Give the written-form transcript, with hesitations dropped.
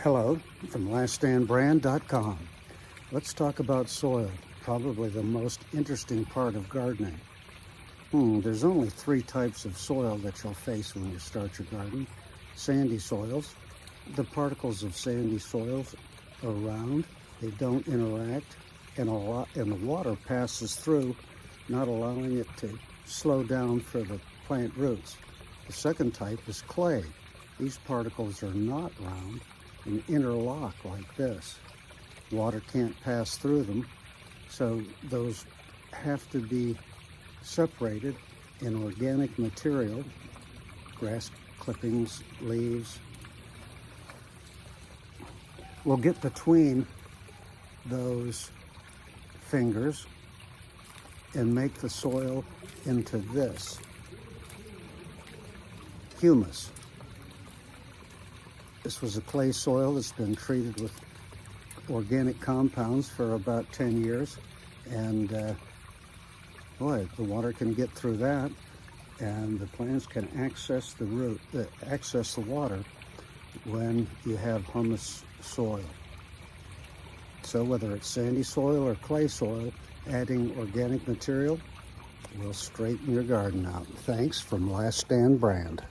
Hello from laststandbrand.com. Let's talk about soil, probably the most interesting part of gardening. There's only 3 types of soil that you'll face when you start your garden. Sandy soils. The particles of sandy soils are round, they don't interact, and the water passes through, not allowing it to slow down for the plant roots. The second type is clay. These particles are not round and interlock like this. Water can't pass through them, so those have to be separated in organic material, grass clippings, leaves. We'll get between those fingers and make the soil into this humus. This was a clay soil that's been treated with organic compounds for about 10 years, and boy, the water can get through that, and the plants can access the water when you have humus soil. So whether it's sandy soil or clay soil, adding organic material will straighten your garden out. Thanks from Last Stand Brand.